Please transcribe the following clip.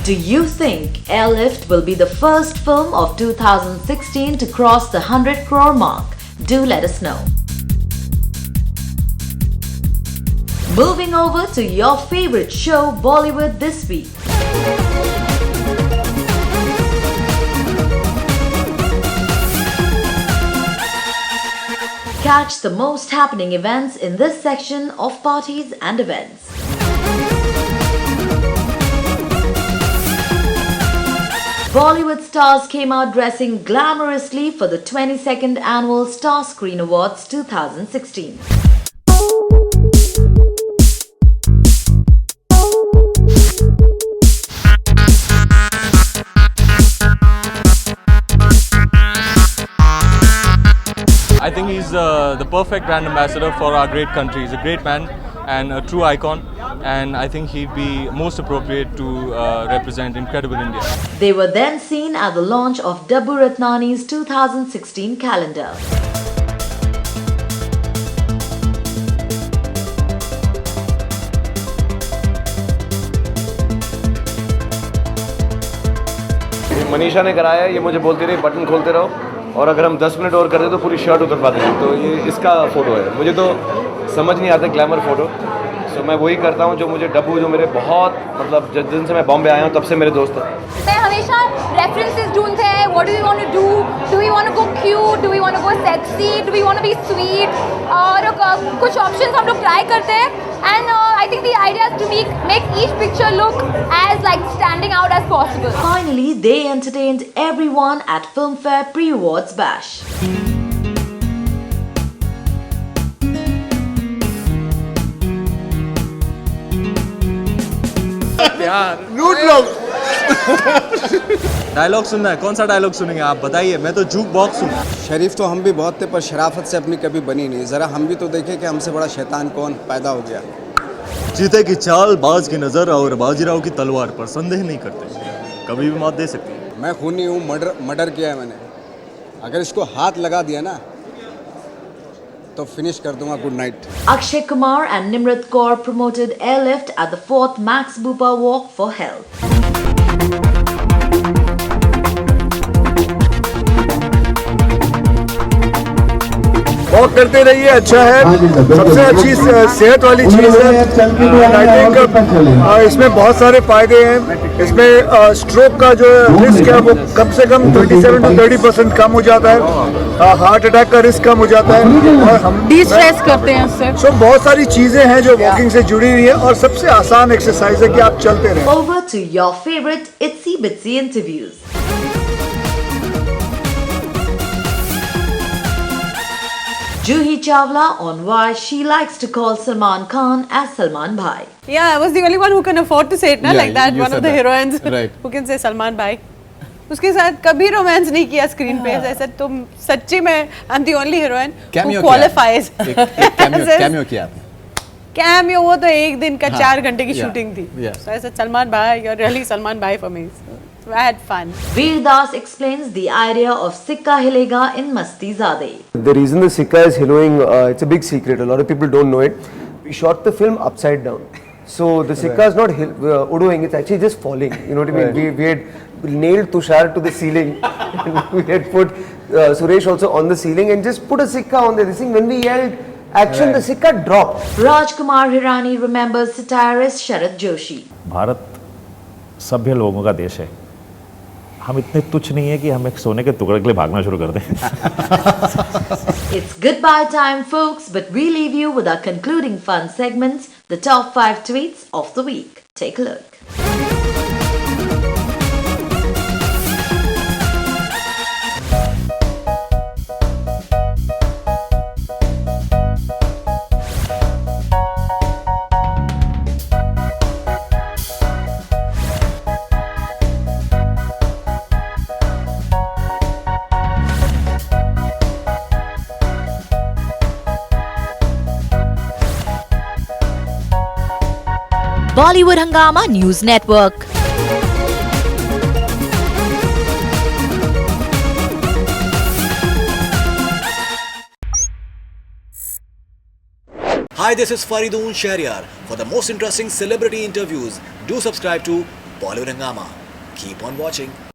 Do you think Airlift will be the first film of 2016 to cross the 100 crore mark? Do let us know. Moving over to your favorite show, Bollywood This Week. Catch the most happening events in this section of parties and events. Bollywood stars came out dressing glamorously for the 22nd Annual Star Screen Awards 2016. I think he's the perfect brand ambassador for our great country. He's a great man and a true icon, and I think he'd be most appropriate to represent incredible India. They were then seen at the launch of Dabbu Ratnani's 2016 calendar. Manisha ने कराया है, ये मुझे बोलती रही button खोलते रहो और अगर हम 10 मिनट और कर दे तो पूरी शर्ट उतर पाते हैं। तो ये इसका फ़ोटो है। मुझे तो समझ नहीं आता ग्लैमर फ़ोटो, सो मैं वही करता हूँ जो मुझे डब्बू, जो मेरे बहुत मतलब जिस दिन से मैं बॉम्बे आया हूँ तब से मेरे दोस्त हैं। मैं हमेशा रेफरेंसेस ढूंढते हैं, what do we want to do we want to go cute, do we want to go sexy, do we want to be sweet, और कुछ ऑप्शंस हम लोग ट्राई करते हैं। And I think the idea is to make each picture look as like standing out as possible. Finally, they entertained everyone at Filmfare Pre-Awards Bash. Dialogue सुनना है, कौन सा डायलॉग सुनेंगे आप बताइए? मैं तो जूक बॉक्स हूँ। शरीफ तो हम भी बहुत थे पर शराफत से अपनी कभी बनी नहीं। ज़रा हम भी तो देखें कि हमसे बड़ा शैतान कौन पैदा हो गया। चीते की चाल, बाज की नज़र और बाजीराव की तलवार पर संदेह नहीं करते, कभी भी मौत दे सकती है। मैं खूनी हूँ, मर्डर किया है मैंने। अगर इसको हाथ लगा दिया ना तो फिनिश कर दूंगा। Good night. Akshay Kumar and Nimrat Kaur promoted Airlift at the 4th Max Bupa Walk for Health. Walk करते रहिए, अच्छा है, सबसे अच्छी सेहत वाली चीज़ है। आई थिंक इसमें बहुत सारे फायदे हैं। इसमें स्ट्रोक का जो रिस्क है वो कम से कम 27 to 30% कम हो जाता है। हार्ट अटैक का रिस्क कम हो जाता है और हम डिस्ट्रेस करते हैं इससे। सो बहुत सारी चीज़ें हैं जो वॉकिंग से जुड़ी हुई है और सबसे आसान एक्सरसाइज है कि आप चलते रहें। Over to your favorite itsy bitsy interviews. Juhi Chawla on why she likes to call Salman Khan as Salman Bhai. Yeah, I was the only one who can afford to say it, na? Yeah, like that. you One of said the that. heroines Right. who can say Salman Bhai. उसके साथ कभी romance नहीं किया screen पे ऐसा। तो सच्ची में I am the only heroine who qualifies. Cameo किया आपने? कैमियो वो तो एक दिन का 4 घंटे की Yeah. शूटिंग थी। Yeah. So I said Salman Bhai, you're really Salman Bhai for me. So I had fun. Veer Das explains the idea of Sikka Hilega in Masti Zade. The reason the Sikka is hillowing, it's a big secret. A lot of people don't know it. We shot the film upside down. So the Sikka is not udoing, it's actually just falling. You know what I mean? We had nailed Tushar to the ceiling. We had put Suresh also on the ceiling and just put a Sikka on there. This thing, when we yelled action, the Sikka dropped. Rajkumar Hirani remembers satirist Sharad Joshi. Bharat सभ्य लोगों का देश है। हम इतने तुच्छ नहीं है कि हम एक सोने के टुकड़े के लिए भागना शुरू कर दें। It's goodbye time, folks, but we leave you with our concluding fun segments, the top 5 tweets of the week. Take a look. Bollywood Hungama News Network. Hi, this is Faridoon Shahryar. For the most interesting celebrity interviews, do subscribe to Bollywood Hungama. Keep on watching.